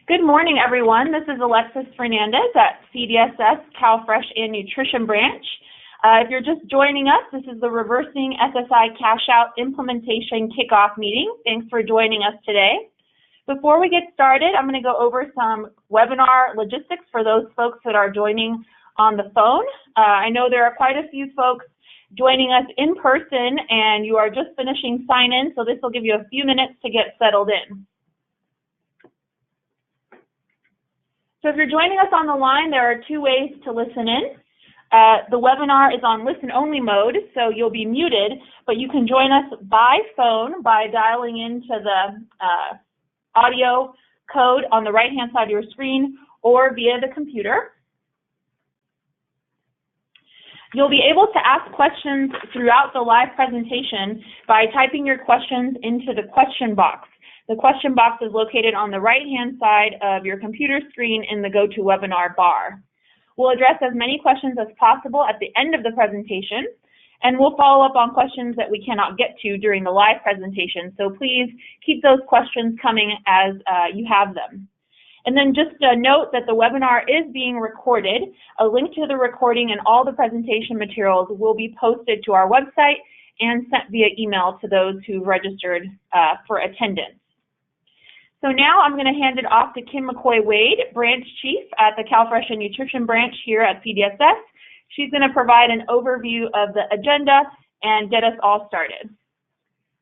Good morning, everyone. This is Alexis Fernandez at CDSS CalFresh and Nutrition Branch. If you're just joining us, this is the Reversing SSI Cash Out Implementation Kickoff Meeting. Thanks for joining us today. Before we get started, I'm going to go over some webinar logistics for those folks that are joining on the phone. I know there are quite a few folks joining us in person, and you are just finishing sign-in, so this will give you a few minutes to get settled in. So if you're joining us on the line, there are two ways to listen in. The webinar is on listen-only mode, so you'll be muted, but you can join us by phone by dialing into the audio code on the right-hand side of your screen or via the computer. You'll be able to ask questions throughout the live presentation by typing your questions into the question box. The question box is located on the right-hand side of your computer screen in the GoToWebinar bar. We'll address as many questions as possible at the end of the presentation, and we'll follow up on questions that we cannot get to during the live presentation. So please keep those questions coming as you have them. And then just a note that the webinar is being recorded. A link to the recording and all the presentation materials will be posted to our website and sent via email to those who registered for attendance. So now I'm going to hand it off to Kim McCoy-Wade, Branch Chief at the CalFresh and Nutrition Branch here at CDSS. She's going to provide an overview of the agenda and get us all started.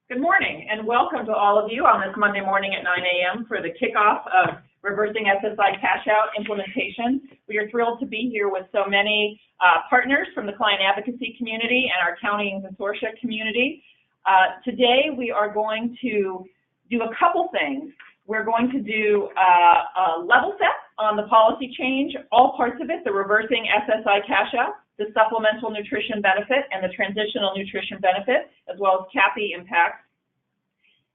Good morning and welcome to all of you on this Monday morning at 9 a.m. for the kickoff of Reversing SSI Cash Out Implementation. We are thrilled to be here with so many partners from the client advocacy community and our county and consortia community. Today we are going to do a couple things. We're going to do a level set on the policy change, all parts of it, the reversing SSI cash out, the supplemental nutrition benefit, and the transitional nutrition benefit, as well as CAPI impacts.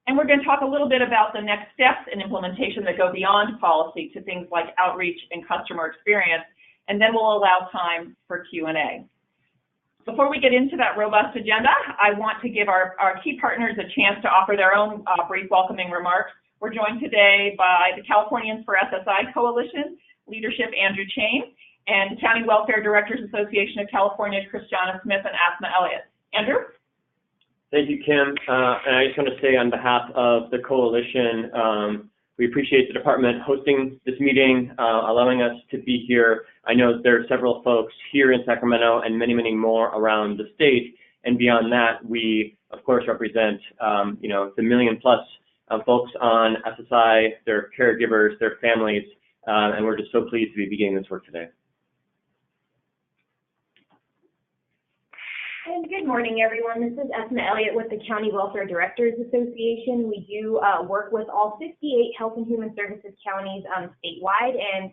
And we're going to talk a little bit about the next steps in implementation that go beyond policy to things like outreach and customer experience, and then we'll allow time for Q&A. Before we get into that robust agenda, I want to give our key partners a chance to offer their own brief welcoming remarks. We're joined today by the Californians for SSI Coalition, Leadership Andrew Chain, and County Welfare Directors Association of California, Christiana Smith and Asma Elliott. Andrew? Thank you, Kim. And I just want to say on behalf of the coalition, we appreciate the department hosting this meeting, allowing us to be here. I know there are several folks here in Sacramento and many, many more around the state. And beyond that, we, of course, represent, the million-plus folks on SSI, their caregivers, their families, and we're just so pleased to be beginning this work today. And good morning, everyone. This is Asma Elliott with the County Welfare Directors Association. We do work with all 58 Health and Human Services counties statewide, and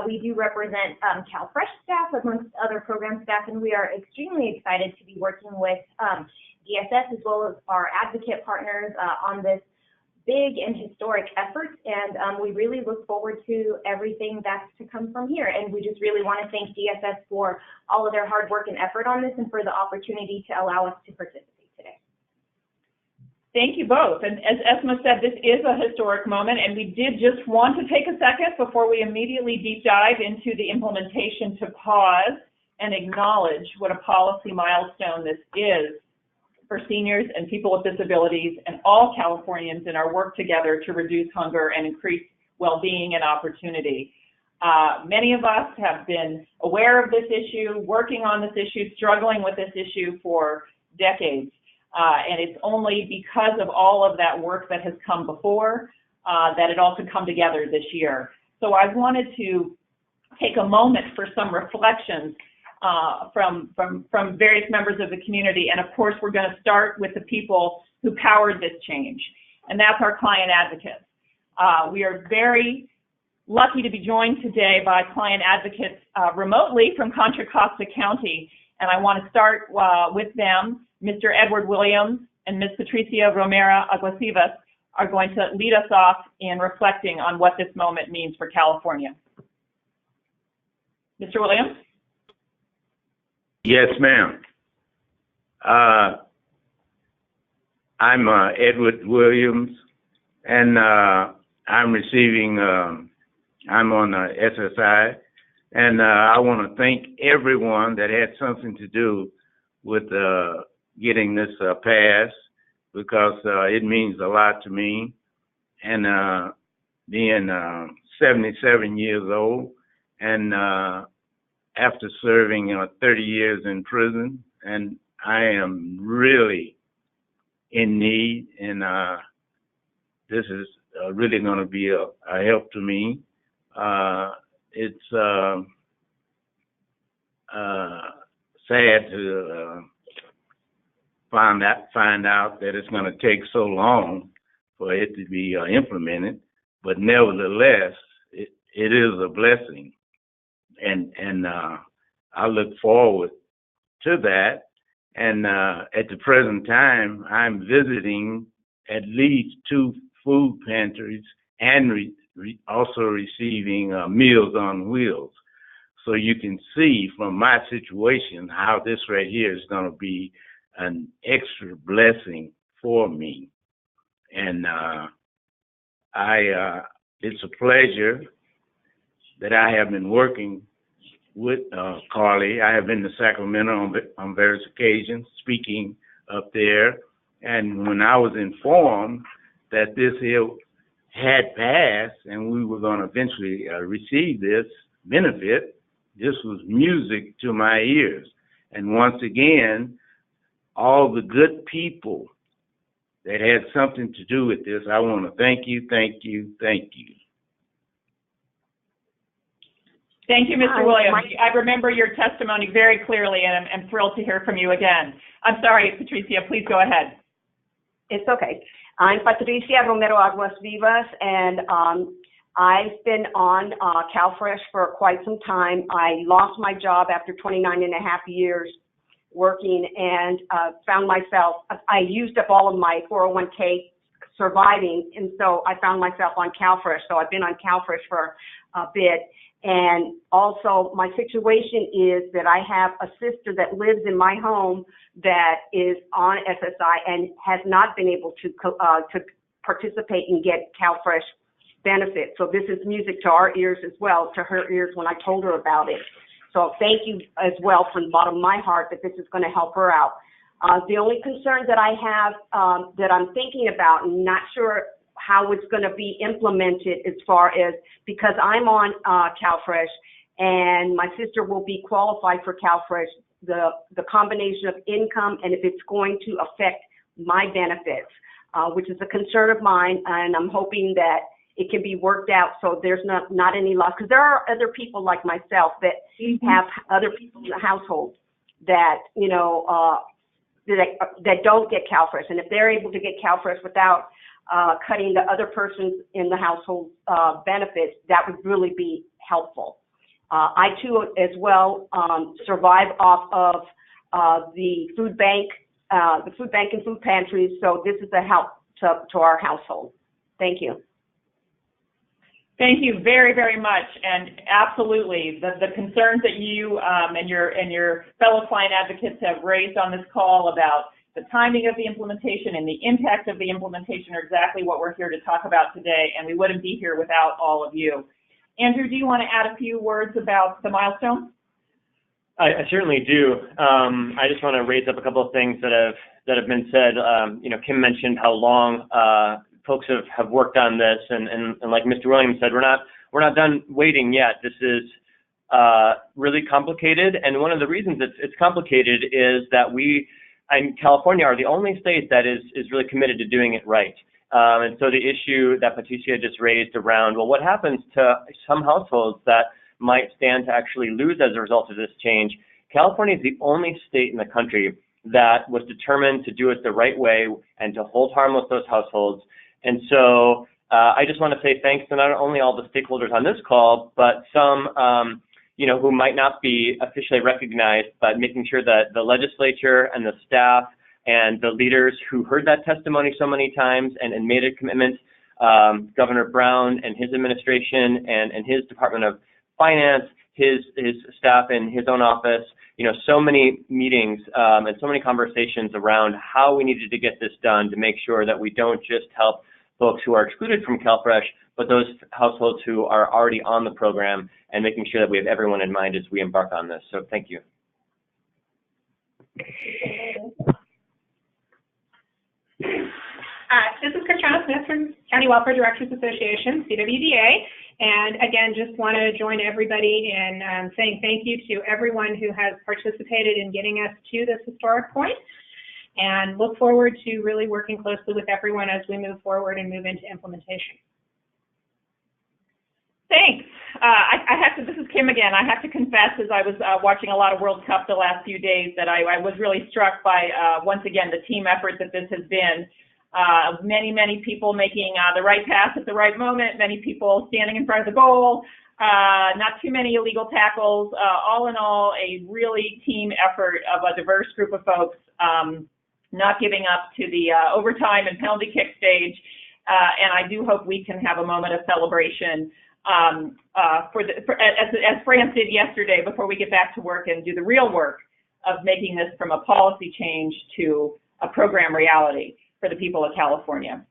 we do represent CalFresh staff amongst other program staff, and we are extremely excited to be working with DSS as well as our advocate partners on this big and historic efforts, and we really look forward to everything that's to come from here. And we just really want to thank DSS for all of their hard work and effort on this and for the opportunity to allow us to participate today. Thank you both. And as Esma said, this is a historic moment, and we did just want to take a second before we immediately deep dive into the implementation to pause and acknowledge what a policy milestone this is for seniors and people with disabilities and all Californians in our work together to reduce hunger and increase well-being and opportunity. Many of us have been aware of this issue, working on this issue, struggling with this issue for decades. And it's only because of all of that work that has come before that it all could come together this year. So I wanted to take a moment for some reflections from various members of the community. And of course, we're going to start with the people who powered this change, and that's our client advocates. We are very lucky to be joined today by client advocates remotely from Contra Costa County, and I want to start with them. Mr. Edward Williams and Ms. Patricia Romero Aguasivas are going to lead us off in reflecting on what this moment means for California. Mr. Williams? Yes, ma'am. I'm Edward Williams, and I'm receiving I'm on SSI, and I want to thank everyone that had something to do with getting this passed, because it means a lot to me. And being 77 years old, and after serving 30 years in prison, and I am really in need, and this is really going to be a help to me. It's sad to find out that it's going to take so long for it to be implemented, but nevertheless, it is a blessing, and I look forward to that. And at the present time, I'm visiting at least 2 food pantries and also receiving Meals on Wheels. So you can see from my situation how this right here is going to be an extra blessing for me. And it's a pleasure that I have been working with Carly. I have been to Sacramento on various occasions, speaking up there. And when I was informed that this here had passed and we were going to eventually receive this benefit, this was music to my ears. And once again, all the good people that had something to do with this, I want to thank you, thank you, thank you. Thank you, Mr. Williams. I remember your testimony very clearly, and I'm thrilled to hear from you again. I'm sorry, Patricia, please go ahead. It's okay. I'm Patricia Romero Aguas Vivas, and I've been on CalFresh for quite some time. I lost my job after 29 and a half years working, and found myself, I used up all of my 401k surviving, and so I found myself on CalFresh. So I've been on CalFresh for a bit. And also my situation is that I have a sister that lives in my home that is on SSI and has not been able to participate and get CalFresh benefits. So this is music to our ears as well, to her ears when I told her about it. So thank you as well from the bottom of my heart that this is going to help her out. The only concern that I have that I'm thinking about, and not sure how it's going to be implemented as far as, because I'm on CalFresh and my sister will be qualified for CalFresh, the combination of income and if it's going to affect my benefits, which is a concern of mine, and I'm hoping that it can be worked out so there's not any loss, because there are other people like myself that have other people in the household that, you know, that don't get CalFresh, and if they're able to get CalFresh without cutting the other person's in the household benefits, that would really be helpful. I too, as well, survive off of the food bank and food pantries. So this is a help to our household. Thank you. Thank you very, very much, and absolutely, the concerns that you and your fellow client advocates have raised on this call about the timing of the implementation and the impact of the implementation are exactly what we're here to talk about today, and we wouldn't be here without all of you. Andrew, do you want to add a few words about the milestone? I certainly do. I just want to raise up a couple of things that have been said. You know, Kim mentioned how long folks have worked on this, and like Mr. Williams said, we're not done waiting yet. This is really complicated, and one of the reasons it's complicated is that we in California are the only state that is really committed to doing it right. And so the issue that Patricia just raised around, well, what happens to some households that might stand to actually lose as a result of this change? California is the only state in the country that was determined to do it the right way and to hold harmless those households. And so I just want to say thanks to not only all the stakeholders on this call, but some you know, who might not be officially recognized, but making sure that the legislature and the staff and the leaders who heard that testimony so many times and made a commitment, Governor Brown and his administration and his Department of Finance, his staff in his own office, you know, so many meetings and so many conversations around how we needed to get this done to make sure that we don't just help folks who are excluded from CalFresh, but those households who are already on the program, and making sure that we have everyone in mind as we embark on this. So thank you. This is Christiana Smith from County Welfare Directors Association, CWDA, and again, just want to join everybody in saying thank you to everyone who has participated in getting us to this historic point, and look forward to really working closely with everyone as we move forward and move into implementation. Thanks. This is Kim again. I have to confess, as I was watching a lot of World Cup the last few days, that I was really struck by, once again, the team effort that this has been. Many people making the right pass at the right moment, many people standing in front of the goal, not too many illegal tackles. All in all, a really team effort of a diverse group of folks, not giving up to the overtime and penalty kick stage. And I do hope we can have a moment of celebration as France did yesterday, before we get back to work and do the real work of making this from a policy change to a program reality for the people of California.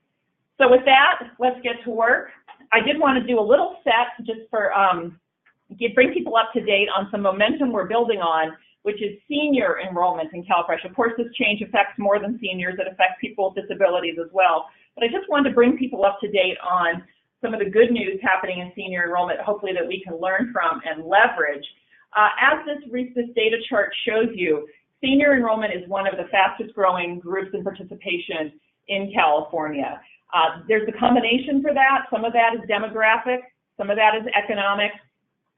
So with that, let's get to work. I did want to do a little set just for bring people up to date on some momentum we're building on, which is senior enrollment in CalFresh. Of course, this change affects more than seniors. It affects people with disabilities as well. But I just wanted to bring people up to date on some of the good news happening in senior enrollment, hopefully that we can learn from and leverage. As this data chart shows you, senior enrollment is one of the fastest growing groups in participation in California. There's a combination for that. Some of that is demographic, some of that is economic,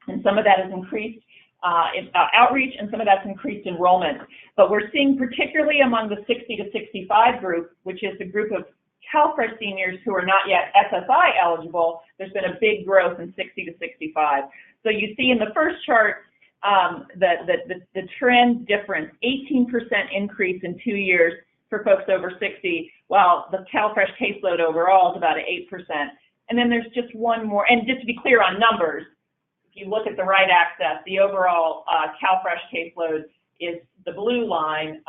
and some of that is increased outreach, and some of that's increased enrollment. But we're seeing, particularly among the 60 to 65 group, which is the group of CalFresh seniors who are not yet SSI eligible, there's been a big growth in 60 to 65. So you see in the first chart, the trend difference, 18% increase in 2 years for folks over 60, while the CalFresh caseload overall is about 8%. And then there's just one more, and just to be clear on numbers, if you look at the right axis, the overall CalFresh caseload is the blue line.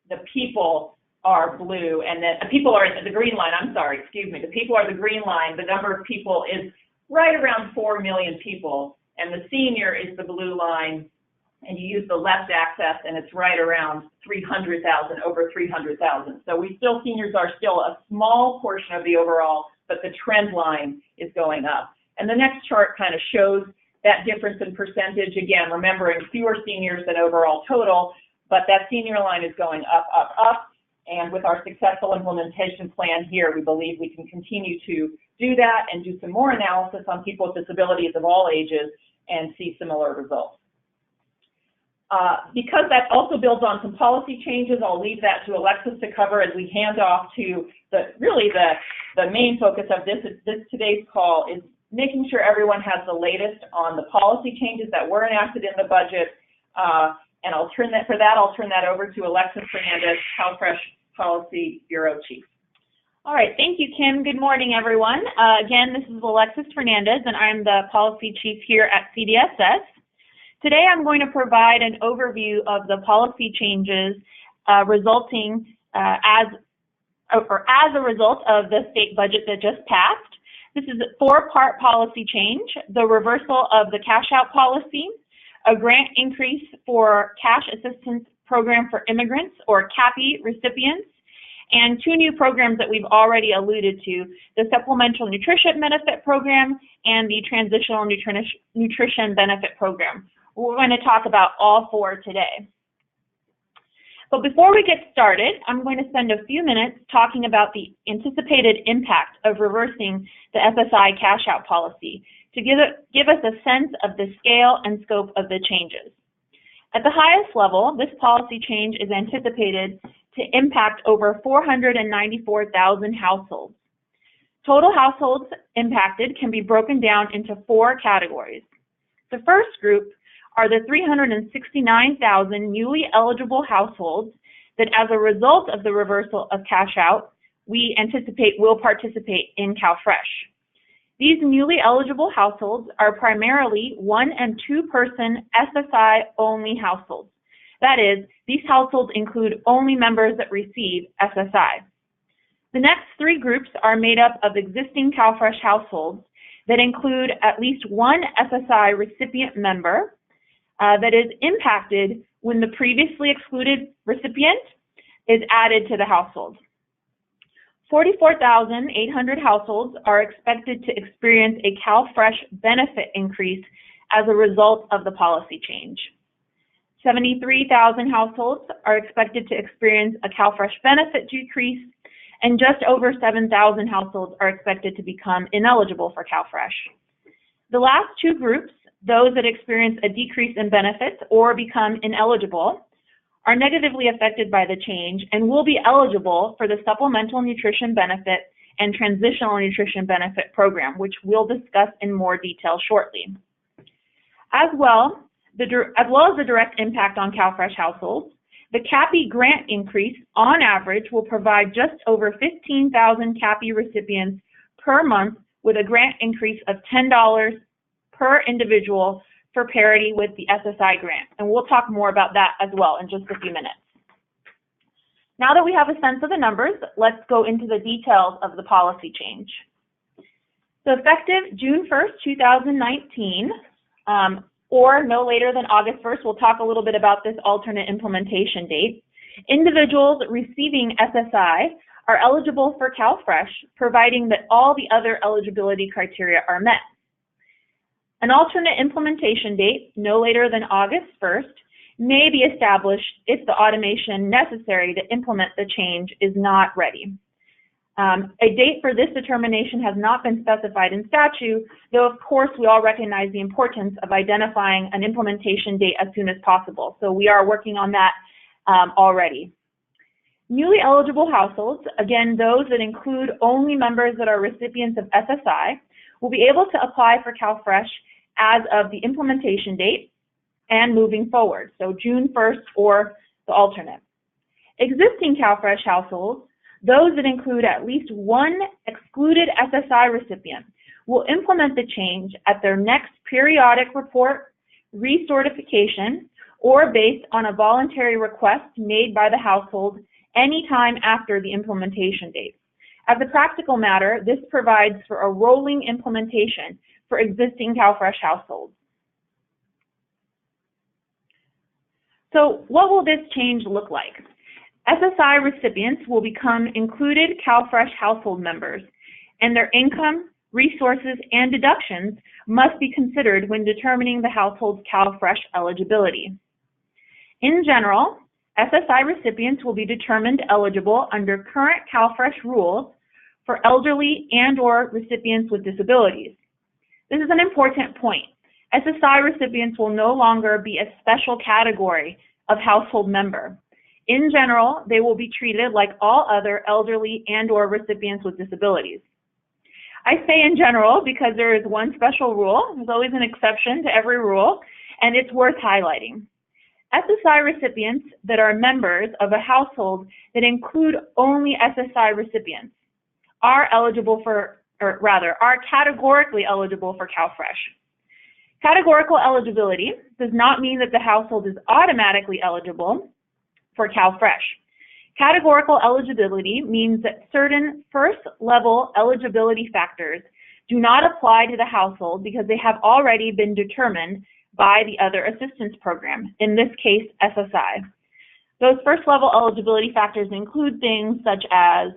The people are blue, and then people are the green line. I'm sorry, excuse me. The people are the green line. The number of people is right around 4 million people, and the senior is the blue line, and you use the left axis, and it's right around 300,000, over 300,000. So seniors are still a small portion of the overall, but the trend line is going up. And the next chart kind of shows that difference in percentage. Again, remembering fewer seniors than overall total, but that senior line is going up, up, up. And with our successful implementation plan here, we believe we can continue to do that and do some more analysis on people with disabilities of all ages and see similar results. Because that also builds on some policy changes, I'll leave that to Alexis to cover as we hand off to the main focus of today's call is making sure everyone has the latest on the policy changes that were enacted in the budget. And I'll turn that over to Alexis Fernandez, CalFresh Policy Bureau Chief. All right, thank you, Kim. Good morning, everyone. Again, this is Alexis Fernandez, and I'm the Policy Chief here at CDSS. Today, I'm going to provide an overview of the policy changes resulting as a result of the state budget that just passed. This is a 4-part policy change: the reversal of the cash-out policy, a grant increase for Cash Assistance Program for Immigrants, or CAPI recipients, and 2 new programs that we've already alluded to, the Supplemental Nutrition Benefit Program and the Transitional Nutrition Benefit Program. We're going to talk about all 4 today. But before we get started, I'm going to spend a few minutes talking about the anticipated impact of reversing the SSI cash-out policy to give us a sense of the scale and scope of the changes. At the highest level, this policy change is anticipated to impact over 494,000 households. Total households impacted can be broken down into 4 categories. The first group are the 369,000 newly eligible households that, as a result of the reversal of cash out, we anticipate will participate in CalFresh. These newly eligible households are primarily 1- and 2-person SSI-only households. That is, these households include only members that receive SSI. The next three groups are made up of existing CalFresh households that include at least one SSI recipient member that is impacted when the previously excluded recipient is added to the household. 44,800 households are expected to experience a CalFresh benefit increase as a result of the policy change. 73,000 households are expected to experience a CalFresh benefit decrease, and just over 7,000 households are expected to become ineligible for CalFresh. The last two groups, those that experience a decrease in benefits or become ineligible, are negatively affected by the change and will be eligible for the Supplemental Nutrition Benefit and Transitional Nutrition Benefit program, which we'll discuss in more detail shortly. As well as the direct impact on CalFresh households, the CAPI grant increase on average will provide just over 15,000 CAPI recipients per month with a grant increase of $10 per individual for parity with the SSI grant. And we'll talk more about that as well in just a few minutes. Now that we have a sense of the numbers, let's go into the details of the policy change. So effective June 1st, 2019, or no later than August 1st, we'll talk a little bit about this alternate implementation date, individuals receiving SSI are eligible for CalFresh, providing that all the other eligibility criteria are met. An alternate implementation date, no later than August 1st, may be established if the automation necessary to implement the change is not ready. A date for this determination has not been specified in statute, though of course we all recognize the importance of identifying an implementation date as soon as possible. So we are working on that already. Newly eligible households, again those that include only members that are recipients of SSI, will be able to apply for CalFresh as of the implementation date and moving forward, so June 1st or the alternate. Existing CalFresh households, those that include at least one excluded SSI recipient, will implement the change at their next periodic report, recertification, or based on a voluntary request made by the household anytime after the implementation date. As a practical matter, this provides for a rolling implementation for existing CalFresh households. So what will this change look like? SSI recipients will become included CalFresh household members, and their income, resources, and deductions must be considered when determining the household's CalFresh eligibility. In general, SSI recipients will be determined eligible under current CalFresh rules for elderly and/or recipients with disabilities. This is an important point. SSI recipients will no longer be a special category of household member. In general, they will be treated like all other elderly and/or recipients with disabilities. I say in general because there is one special rule. There's always an exception to every rule, and it's worth highlighting. SSI recipients that are members of a household that include only SSI recipients are eligible for, or rather, are categorically eligible for CalFresh. Categorical eligibility does not mean that the household is automatically eligible for CalFresh. Categorical eligibility means that certain first-level eligibility factors do not apply to the household because they have already been determined by the other assistance program, in this case, SSI. Those first-level eligibility factors include things such as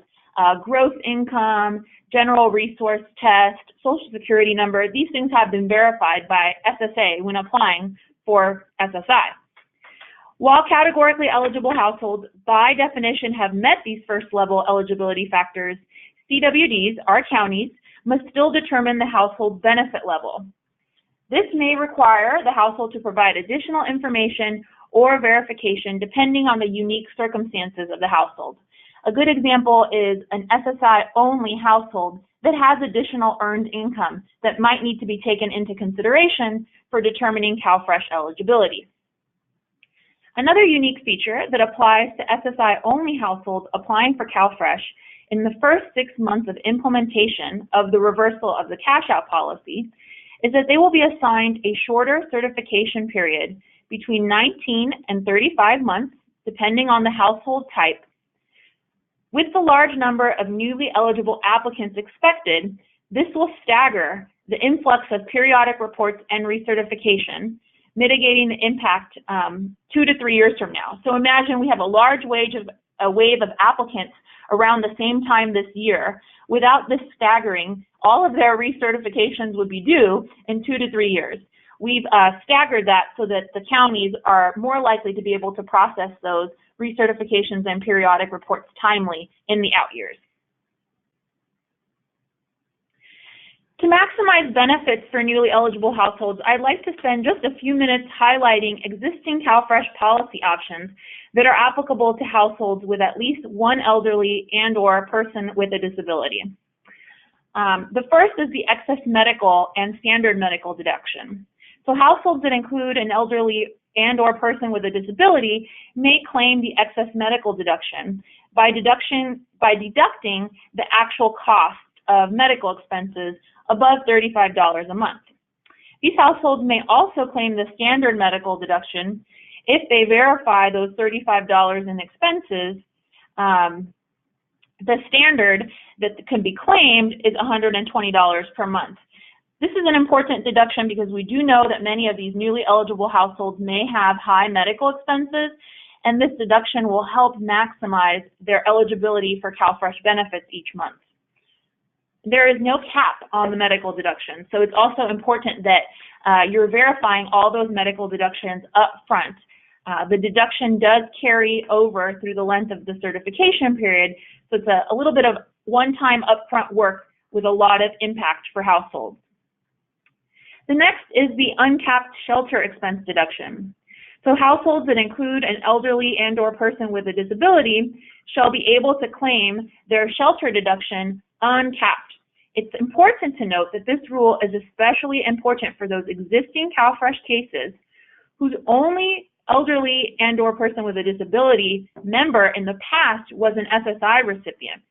gross income, general resource test, social security number. These things have been verified by SSA when applying for SSI. While categorically eligible households, by definition, have met these first-level eligibility factors, CWDs, our counties, must still determine the household benefit level. This may require the household to provide additional information or verification depending on the unique circumstances of the household. A good example is an SSI-only household that has additional earned income that might need to be taken into consideration for determining CalFresh eligibility. Another unique feature that applies to SSI-only households applying for CalFresh in the first 6 months of implementation of the reversal of the cash-out policy is that they will be assigned a shorter certification period between 19 and 35 months, depending on the household type, With the large number of newly eligible applicants expected, this will stagger the influx of periodic reports and recertification, mitigating the impact 2 to 3 years from now. So imagine we have a large wave of applicants around the same time this year. Without this staggering, all of their recertifications would be due in 2 to 3 years. We've staggered that so that the counties are more likely to be able to process those recertifications and periodic reports timely in the out years. To maximize benefits for newly eligible households, I'd like to spend just a few minutes highlighting existing CalFresh policy options that are applicable to households with at least one elderly and/or person with a disability. The first is the excess medical and standard medical deduction. So households that include an elderly and/or person with a disability may claim the excess medical deduction by deducting the actual cost of medical expenses above $35 a month. These households may also claim the standard medical deduction if they verify those $35 in expenses. The standard that can be claimed is $120 per month. This is an important deduction because we do know that many of these newly eligible households may have high medical expenses, and this deduction will help maximize their eligibility for CalFresh benefits each month. There is no cap on the medical deduction, so it's also important that you're verifying all those medical deductions up front. The deduction does carry over through the length of the certification period, so it's a little bit of one-time upfront work with a lot of impact for households. The next is the uncapped shelter expense deduction. So households that include an elderly and/or person with a disability shall be able to claim their shelter deduction uncapped. It's important to note that this rule is especially important for those existing CalFresh cases whose only elderly and/or person with a disability member in the past was an SSI recipient.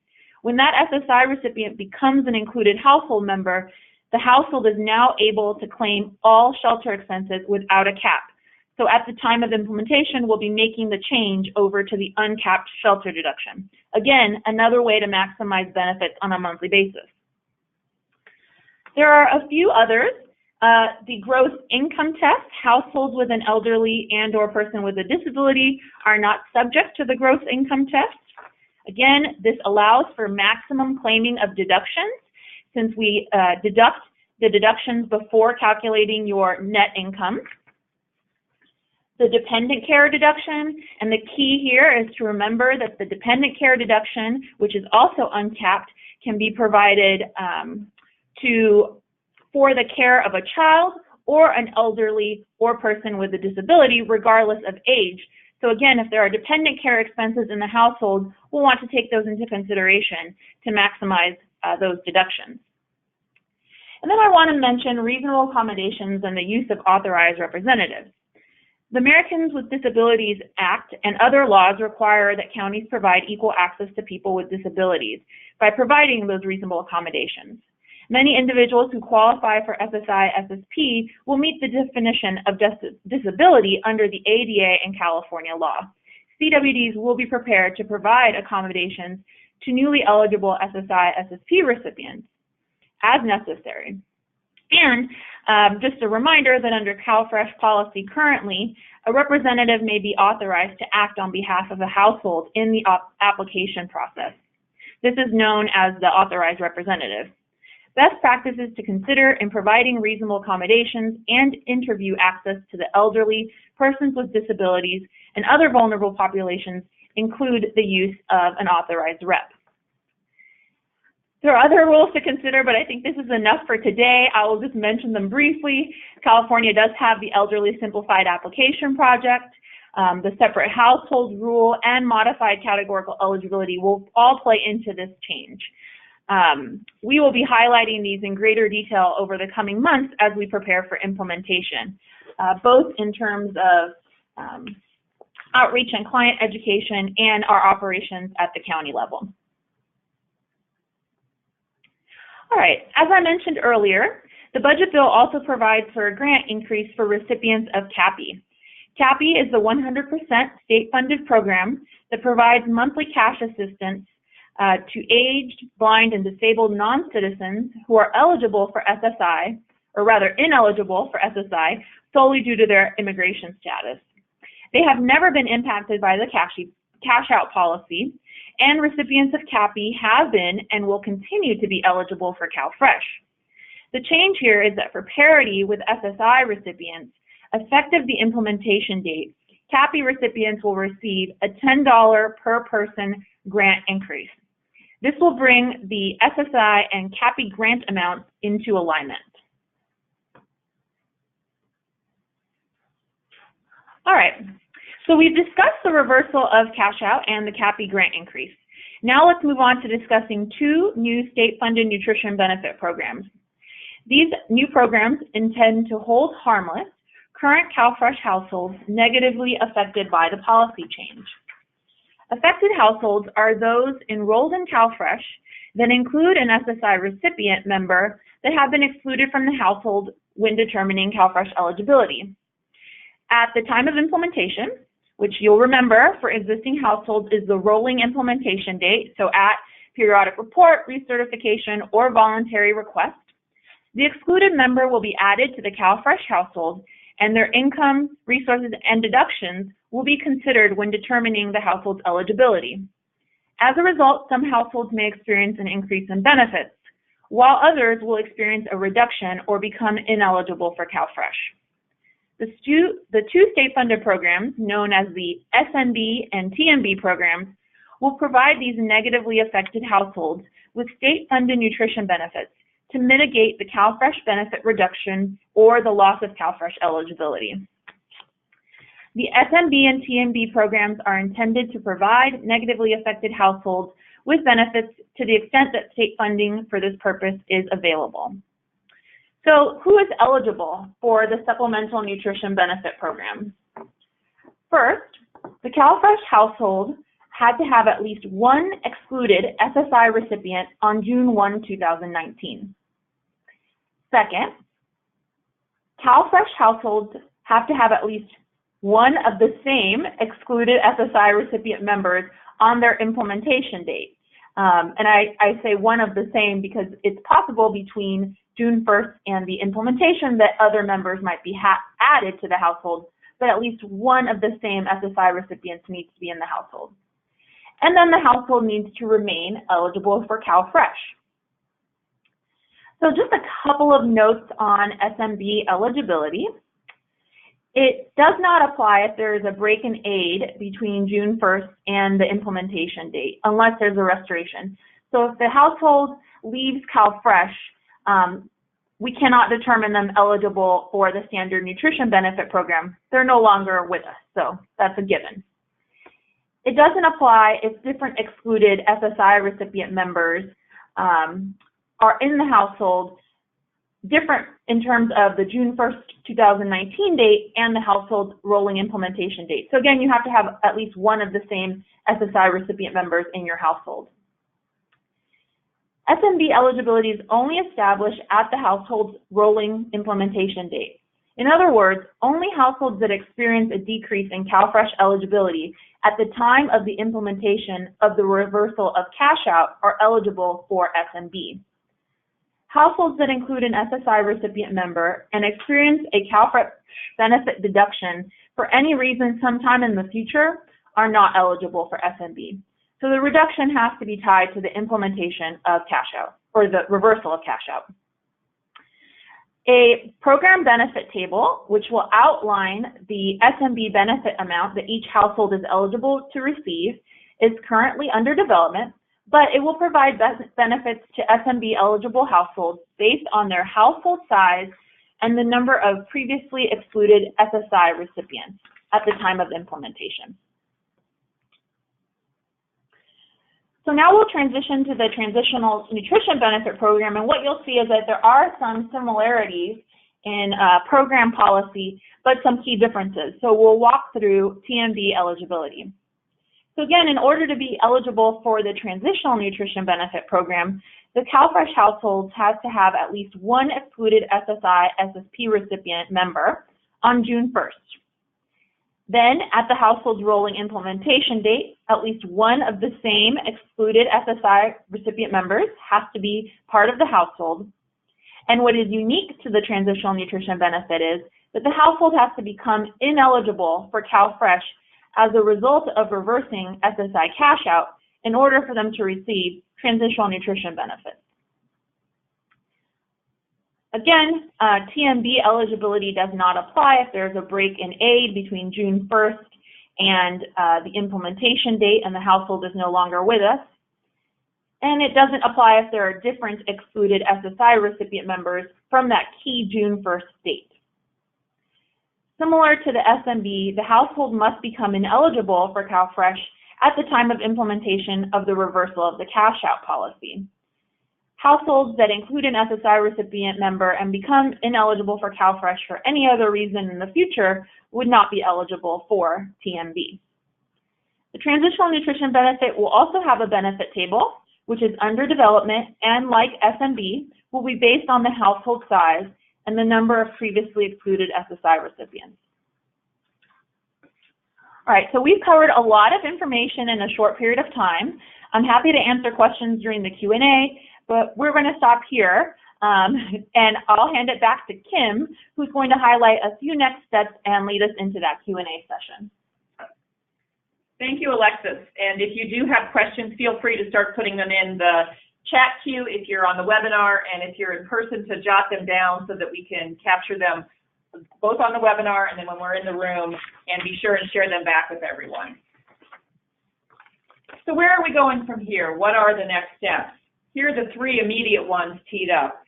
When that SSI recipient becomes an included household member, the household is now able to claim all shelter expenses without a cap. So at the time of implementation, we'll be making the change over to the uncapped shelter deduction. Again, another way to maximize benefits on a monthly basis. There are a few others. The gross income test. Households with an elderly and/or person with a disability are not subject to the gross income test. Again, this allows for maximum claiming of deductions since we deduct the deductions before calculating your net income. The dependent care deduction, and the key here is to remember that the dependent care deduction, which is also uncapped, can be provided for the care of a child or an elderly or person with a disability, regardless of age. So again, if there are dependent care expenses in the household, we'll want to take those into consideration to maximize those deductions. And then I want to mention reasonable accommodations and the use of authorized representatives. The Americans with Disabilities Act and other laws require that counties provide equal access to people with disabilities by providing those reasonable accommodations. Many individuals who qualify for SSI, SSP will meet the definition of disability under the ADA and California law. CWDs will be prepared to provide accommodations to newly eligible SSI, SSP recipients as necessary. And just a reminder that under CalFresh policy currently, a representative may be authorized to act on behalf of a household in the application process. This is known as the authorized representative. Best practices to consider in providing reasonable accommodations and interview access to the elderly, persons with disabilities, and other vulnerable populations include the use of an authorized rep. There are other rules to consider, but I think this is enough for today. I will just mention them briefly. California does have the Elderly Simplified Application Project. The separate household rule and modified categorical eligibility will all play into this change. We will be highlighting these in greater detail over the coming months as we prepare for implementation, both in terms of outreach and client education and our operations at the county level. All right, as I mentioned earlier, the budget bill also provides for a grant increase for recipients of CAPI. CAPI is the 100% state-funded program that provides monthly cash assistance to aged, blind, and disabled non-citizens who are eligible for SSI, or rather ineligible for SSI, solely due to their immigration status. They have never been impacted by the cash-out policy, and recipients of CAPI have been and will continue to be eligible for CalFresh. The change here is that for parity with SSI recipients, effective the implementation date, CAPI recipients will receive a $10 per person grant increase. This will bring the SSI and CAPI grant amounts into alignment. All right, so we've discussed the reversal of cash out and the CAPI grant increase. Now let's move on to discussing two new state-funded nutrition benefit programs. These new programs intend to hold harmless current CalFresh households negatively affected by the policy change. Affected households are those enrolled in CalFresh that include an SSI recipient member that have been excluded from the household when determining CalFresh eligibility. At the time of implementation, which you'll remember for existing households is the rolling implementation date, so at periodic report, recertification, or voluntary request, the excluded member will be added to the CalFresh household, and their income, resources, and deductions will be considered when determining the household's eligibility. As a result, some households may experience an increase in benefits, while others will experience a reduction or become ineligible for CalFresh. The two state-funded programs, known as the SMB and TMB programs, will provide these negatively affected households with state-funded nutrition benefits to mitigate the CalFresh benefit reduction or the loss of CalFresh eligibility. The SMB and TMB programs are intended to provide negatively affected households with benefits to the extent that state funding for this purpose is available. So who is eligible for the Supplemental Nutrition Benefit Program? First, the CalFresh household had to have at least one excluded SSI recipient on June 1, 2019. Second, CalFresh households have to have at least one of the same excluded SSI recipient members on their implementation date. And I say one of the same because it's possible between June 1st and the implementation that other members might be added to the household, but at least one of the same SSI recipients needs to be in the household. And then the household needs to remain eligible for CalFresh. So just a couple of notes on SMB eligibility. It does not apply if there is a break in aid between June 1st and the implementation date, unless there's a restoration. So if the household leaves CalFresh, we cannot determine them eligible for the Standard Nutrition Benefit Program. They're no longer with us, so that's a given. It doesn't apply if different excluded SSI recipient members are in the household, different in terms of the June 1st, 2019 date and the household's rolling implementation date. So again, you have to have at least one of the same SSI recipient members in your household. SMB eligibility is only established at the household's rolling implementation date. In other words, only households that experience a decrease in CalFresh eligibility at the time of the implementation of the reversal of cash out are eligible for SMB. Households that include an SSI recipient member and experience a CalFresh benefit deduction for any reason sometime in the future are not eligible for SMB. So the reduction has to be tied to the implementation of cash out or the reversal of cash out. A program benefit table, which will outline the SMB benefit amount that each household is eligible to receive, is currently under development, but it will provide benefits to SMB eligible households based on their household size and the number of previously excluded SSI recipients at the time of implementation. So now we'll transition to the Transitional Nutrition Benefit Program, and what you'll see is that there are some similarities in program policy, but some key differences. So we'll walk through TMB eligibility. So again, in order to be eligible for the Transitional Nutrition Benefit Program, the CalFresh households has to have at least one excluded SSI SSP recipient member on June 1st. Then, at the household's rolling implementation date, at least one of the same excluded SSI recipient members has to be part of the household. And what is unique to the transitional nutrition benefit is that the household has to become ineligible for CalFresh as a result of reversing SSI cash out in order for them to receive transitional nutrition benefits. Again, TMB eligibility does not apply if there's a break in aid between June 1st and the implementation date and the household is no longer with us. And it doesn't apply if there are different excluded SSI recipient members from that key June 1st date. Similar to the SMB, the household must become ineligible for CalFresh at the time of implementation of the reversal of the cash out policy. Households that include an SSI recipient member and become ineligible for CalFresh for any other reason in the future would not be eligible for TMB. The transitional nutrition benefit will also have a benefit table, which is under development and, like SMB, will be based on the household size and the number of previously excluded SSI recipients. All right, so we've covered a lot of information in a short period of time. I'm happy to answer questions during the Q&A, but we're going to stop here, and I'll hand it back to Kim, who's going to highlight a few next steps and lead us into that Q&A session. Thank you, Alexis. And if you do have questions, feel free to start putting them in the chat queue if you're on the webinar, and if you're in person, to jot them down so that we can capture them both on the webinar and then when we're in the room, and be sure and share them back with everyone. So where are we going from here? What are the next steps? Here are the three immediate ones teed up.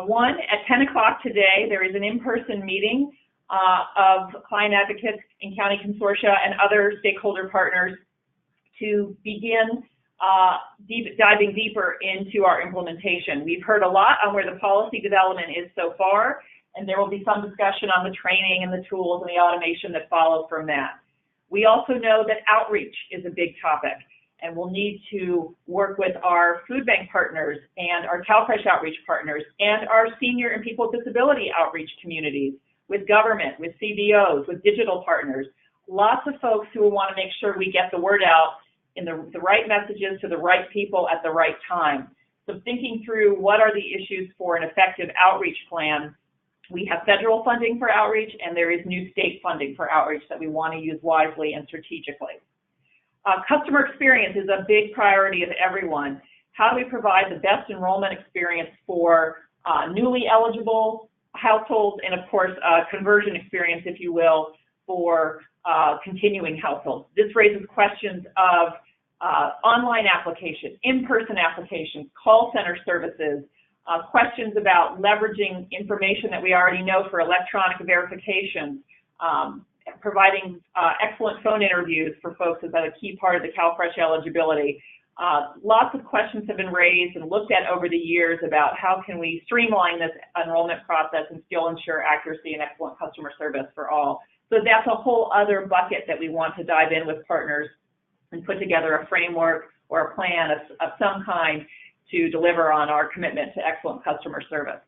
One, at 10 o'clock today, there is an in-person meeting of client advocates and county consortia and other stakeholder partners to begin diving deeper into our implementation. We've heard a lot on where the policy development is so far, and there will be some discussion on the training and the tools and the automation that follow from that. We also know that outreach is a big topic, and we'll need to work with our food bank partners and our CalFresh outreach partners and our senior and people with disability outreach communities, with government, with CBOs, with digital partners, lots of folks who will want to make sure we get the word out in the right messages to the right people at the right time. So thinking through what are the issues for an effective outreach plan. We have federal funding for outreach, and there is new state funding for outreach that we want to use wisely and strategically. Customer experience is a big priority of everyone. How do we provide the best enrollment experience for newly eligible households, and of course, conversion experience, if you will, for continuing households? This raises questions of online application, in-person applications, call center services, questions about leveraging information that we already know for electronic verification, providing excellent phone interviews for folks is a key part of the CalFresh eligibility. Lots of questions have been raised and looked at over the years about how can we streamline this enrollment process and still ensure accuracy and excellent customer service for all. So that's a whole other bucket that we want to dive in with partners and put together a framework or a plan of some kind to deliver on our commitment to excellent customer service.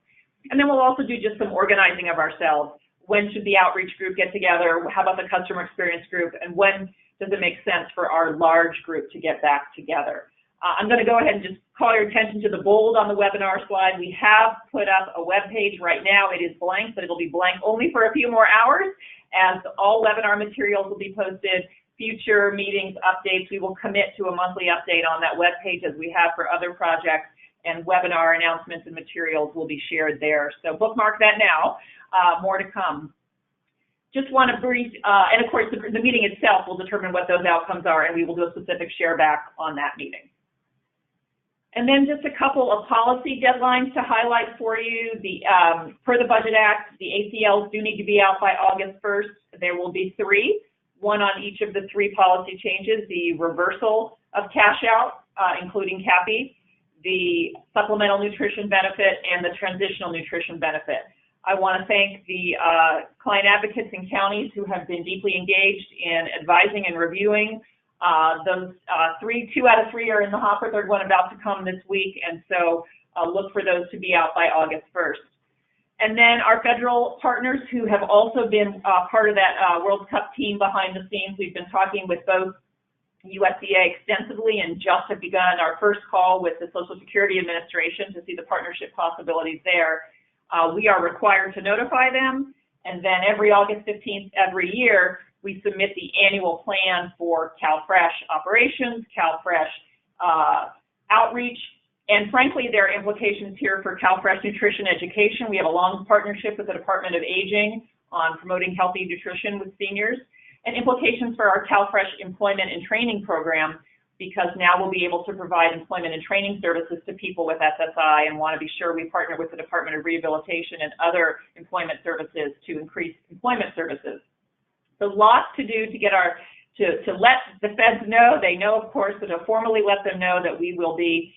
And then we'll also do just some organizing of ourselves. When should the outreach group get together? How about the customer experience group? And when does it make sense for our large group to get back together? I'm going to go ahead and just call your attention to the bold on the webinar slide. We have put up a web page right now. It is blank, but it'll be blank only for a few more hours, as all webinar materials will be posted. Future meetings, updates, we will commit to a monthly update on that web page as we have for other projects, and webinar announcements and materials will be shared there. So bookmark that now. More to come. Just want to brief, and of course the meeting itself will determine what those outcomes are, and we will do a specific share back on that meeting. And then just a couple of policy deadlines to highlight for you. Per the Budget Act, the ACLs do need to be out by August 1st. There will be three, one on each of the three policy changes: the reversal of cash out, including CAPI, the supplemental nutrition benefit, and the transitional nutrition benefit. I want to thank the client advocates in counties who have been deeply engaged in advising and reviewing. Those two out of three are in the hopper, third one about to come this week, and so look for those to be out by August 1st. And then our federal partners who have also been part of that World Cup team behind the scenes. We've been talking with both USDA extensively and just have begun our first call with the Social Security Administration to see the partnership possibilities there. We are required to notify them, and then every August 15th every year, we submit the annual plan for CalFresh operations, CalFresh outreach, and frankly, there are implications here for CalFresh nutrition education. We have a long partnership with the Department of Aging on promoting healthy nutrition with seniors, and implications for our CalFresh employment and training program, because now we'll be able to provide employment and training services to people with SSI and want to be sure we partner with the Department of Rehabilitation and other employment services to increase employment services. So lots to do to get to let the feds know. They know, of course, but to formally let them know that we will be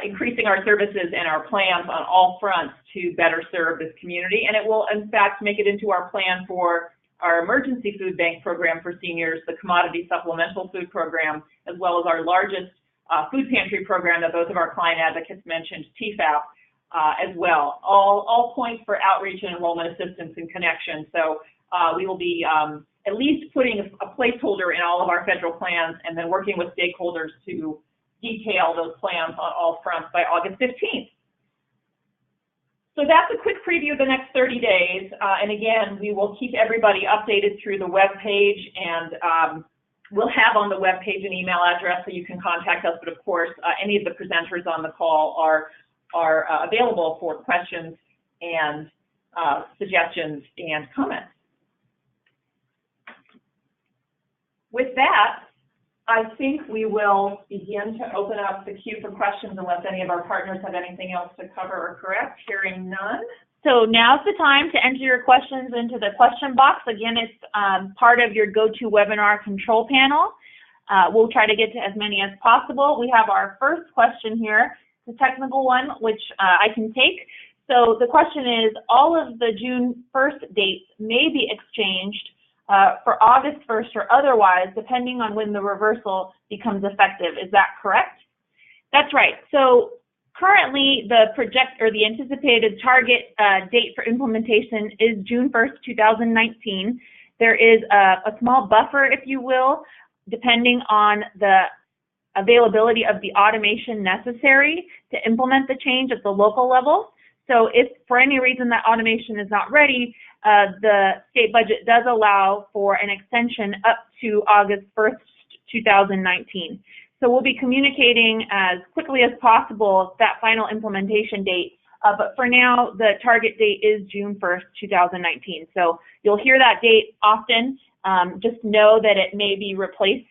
increasing our services and our plans on all fronts to better serve this community. And it will, in fact, make it into our plan for our emergency food bank program for seniors, the commodity supplemental food program, as well as our largest food pantry program that both of our client advocates mentioned, TFAP, as well. All points for outreach and enrollment assistance and connection. So we will be at least putting a placeholder in all of our federal plans and then working with stakeholders to detail those plans on all fronts by August 15th. So that's a quick preview of the next 30 days. And again, we will keep everybody updated through the web page, and we'll have on the web page an email address so you can contact us. But of course, any of the presenters on the call are available for questions and suggestions and comments. With that, I think we will begin to open up the queue for questions unless any of our partners have anything else to cover or correct. Hearing none. So now's the time to enter your questions into the question box. Again, it's part of your GoToWebinar control panel. We'll try to get to as many as possible. We have our first question here, the technical one, which I can take. So the question is, all of the June 1st dates may be exchanged for August 1st or otherwise, depending on when the reversal becomes effective. Is that correct? That's right. So currently, the anticipated target date for implementation is June 1st, 2019. There is a small buffer, if you will, depending on the availability of the automation necessary to implement the change at the local level. So if for any reason that automation is not ready, the state budget does allow for an extension up to August 1st, 2019. So we'll be communicating as quickly as possible that final implementation date. But for now, the target date is June 1st, 2019. So you'll hear that date often. Just know that it may be replaced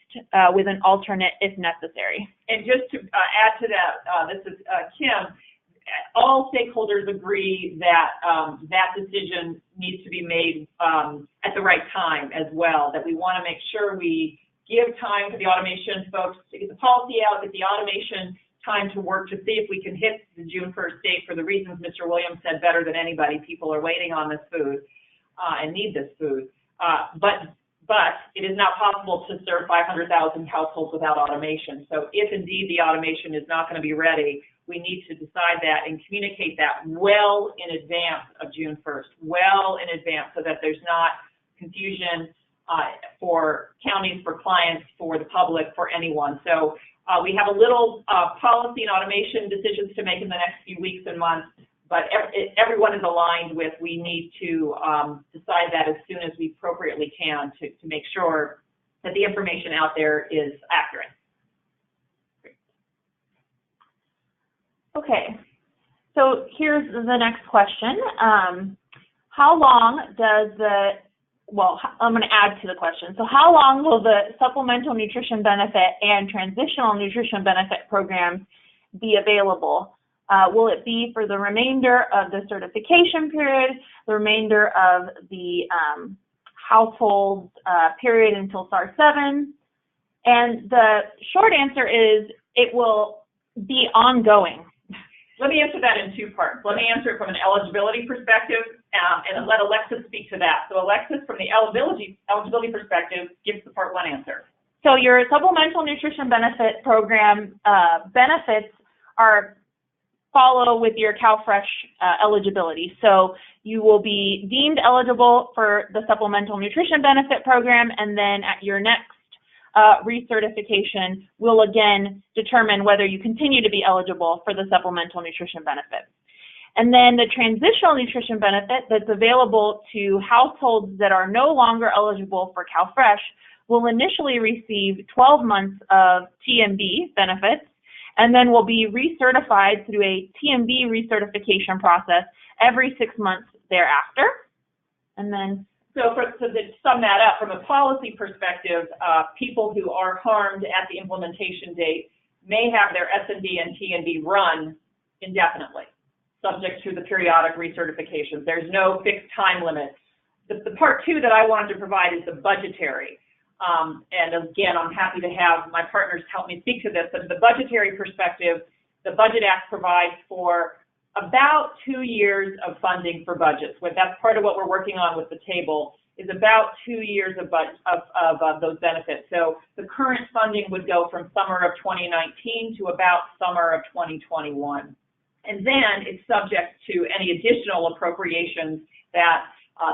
with an alternate if necessary. And just to add to that, this is Kim. All stakeholders agree that that decision needs to be made at the right time as well, that we want to make sure we give time for the automation folks to get the policy out, get the automation time to work to see if we can hit the June 1st date for the reasons Mr. Williams said better than anybody. People are waiting on this food and need this food. But it is not possible to serve 500,000 households without automation. So if indeed the automation is not going to be ready, we need to decide that and communicate that well in advance of June 1st, well in advance, so that there's not confusion for counties, for clients, for the public, for anyone. So we have a little policy and automation decisions to make in the next few weeks and months, but everyone is aligned with we need to decide that as soon as we appropriately can to make sure that the information out there is accurate. Okay, so here's the next question. How long does I'm going to add to the question. So how long will the supplemental nutrition benefit and transitional nutrition benefit programs be available? Will it be for the remainder of the certification period, the remainder of the household period until SAR 7? And the short answer is it will be ongoing. Let me answer that in two parts. Let me answer it from an eligibility perspective, and let Alexis speak to that. So Alexis, from the eligibility perspective, gives the part one answer. So your supplemental nutrition benefit program benefits are follow with your CalFresh eligibility. So you will be deemed eligible for the Supplemental Nutrition Benefit Program, and then at your next recertification, we'll again determine whether you continue to be eligible for the Supplemental Nutrition Benefit. And then the Transitional Nutrition Benefit that's available to households that are no longer eligible for CalFresh will initially receive 12 months of TMB benefits, and then will be recertified through a TMB recertification process every 6 months thereafter. And then, so to sum that up, from a policy perspective, people who are harmed at the implementation date may have their S&D and TND run indefinitely, subject to the periodic recertifications. There's no fixed time limit. The part two that I wanted to provide is the budgetary. And again, I'm happy to have my partners help me speak to this, but the budgetary perspective, the Budget Act provides for about 2 years of funding for budgets. That's part of what we're working on with the table, is about 2 years of those benefits. So the current funding would go from summer of 2019 to about summer of 2021. And then it's subject to any additional appropriations that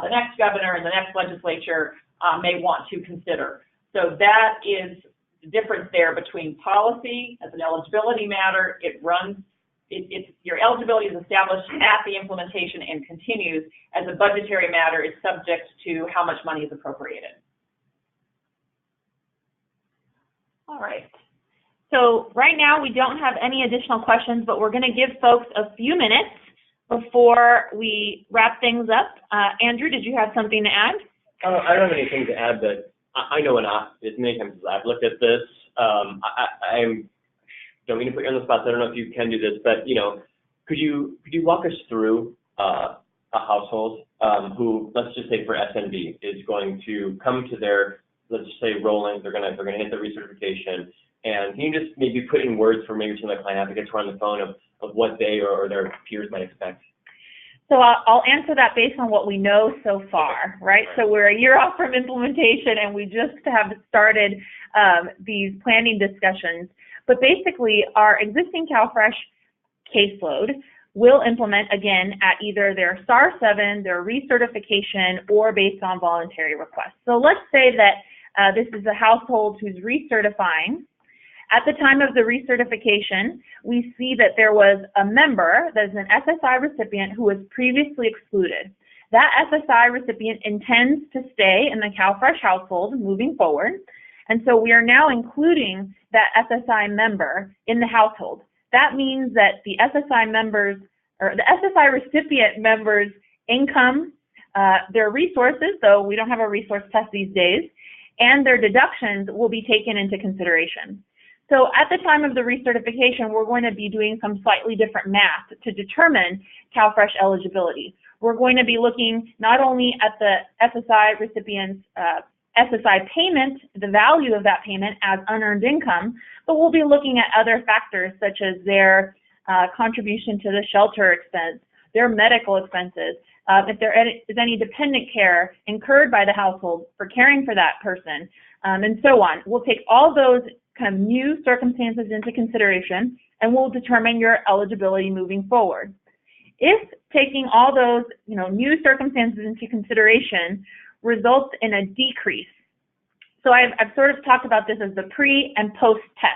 the next governor and the next legislature may want to consider. So that is the difference there between policy as an eligibility matter. Your eligibility is established at the implementation and continues. As a budgetary matter, it's subject to how much money is appropriated. all right. So right now we don't have any additional questions, but we're going to give folks a few minutes before we wrap things up. Andrew, did you have something to add? I don't have anything to add, but I know as many times as I've looked at this, I don't mean to put you on the spot, so I don't know if you can do this, but could you walk us through a household who, let's just say for SNV, is going to come to their, let's just say rolling, they're gonna hit the recertification, and can you just maybe put in words for maybe some of the client advocates who are on the phone of what they or their peers might expect? So I'll answer that based on what we know so far, right? So we're a year off from implementation, and we just have started these planning discussions. But basically, our existing CalFresh caseload will implement, again, at either their STAR 7, their recertification, or based on voluntary requests. So let's say that this is a household who's recertifying. At the time of the recertification, we see that there was a member that is an SSI recipient who was previously excluded. That SSI recipient intends to stay in the CalFresh household moving forward, and so we are now including that SSI member in the household. That means that the SSI members, or the SSI recipient members' income, their resources, though we don't have a resource test these days, and their deductions will be taken into consideration. So at the time of the recertification, we're going to be doing some slightly different math to determine CalFresh eligibility. We're going to be looking not only at the SSI recipient's SSI payment, the value of that payment as unearned income, but we'll be looking at other factors such as their contribution to the shelter expense, their medical expenses, if there is any dependent care incurred by the household for caring for that person, and so on. We'll take all those kind of new circumstances into consideration, and we'll determine your eligibility moving forward. If taking all those new circumstances into consideration results in a decrease, so I've sort of talked about this as the pre and post test.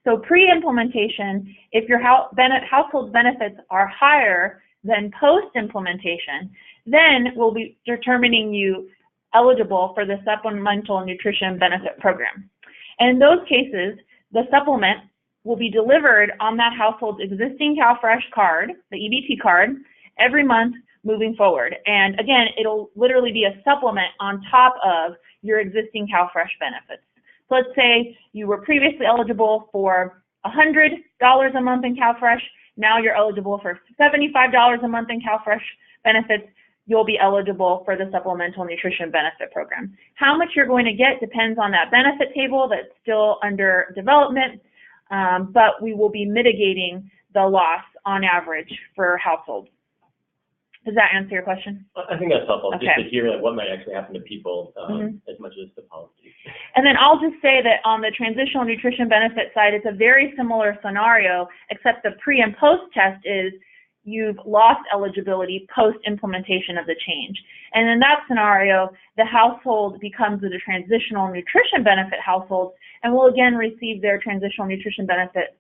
So pre-implementation, if your household benefits are higher than post-implementation, then we'll be determining you eligible for the Supplemental Nutrition Benefit Program. And in those cases, the supplement will be delivered on that household's existing CalFresh card, the EBT card, every month moving forward. And again, it'll literally be a supplement on top of your existing CalFresh benefits. So let's say you were previously eligible for $100 a month in CalFresh. Now you're eligible for $75 a month in CalFresh benefits. You'll be eligible for the Supplemental Nutrition Benefit Program. How much you're going to get depends on that benefit table that's still under development, but we will be mitigating the loss on average for households. Does that answer your question? I think that's helpful, Okay. just to hear like what might actually happen to people as much as the policy. And then I'll just say that on the transitional nutrition benefit side, it's a very similar scenario, except the pre and post test is you've lost eligibility post-implementation of the change. And in that scenario, the household becomes a transitional nutrition benefit household and will again receive their transitional nutrition benefit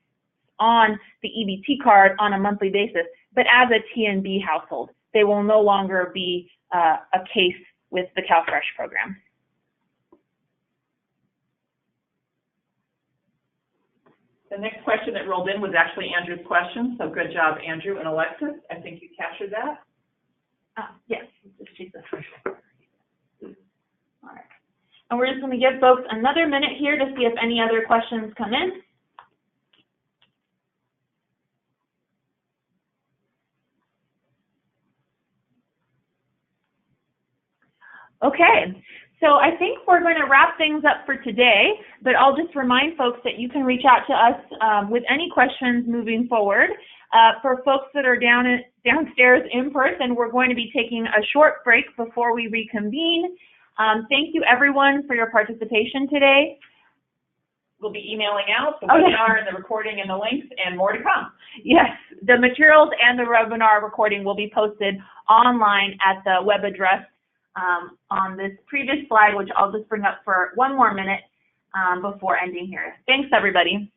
on the EBT card on a monthly basis, but as a TNB household. They will no longer be a case with the CalFresh program. The next question that rolled in was actually Andrew's question, so good job, Andrew and Alexis. I think you captured that. Yes, just choose the first one. All right. And we're just going to give folks another minute here to see if any other questions come in. Okay, so I think we're going to wrap things up for today, but I'll just remind folks that you can reach out to us with any questions moving forward. For folks that are downstairs in person, we're going to be taking a short break before we reconvene. Thank you everyone for your participation today. We'll be emailing out the webinar and the recording and the links and more to come. Yes, the materials and the webinar recording will be posted online at the web address on this previous slide, which I'll just bring up for one more minute before ending here. Thanks, everybody.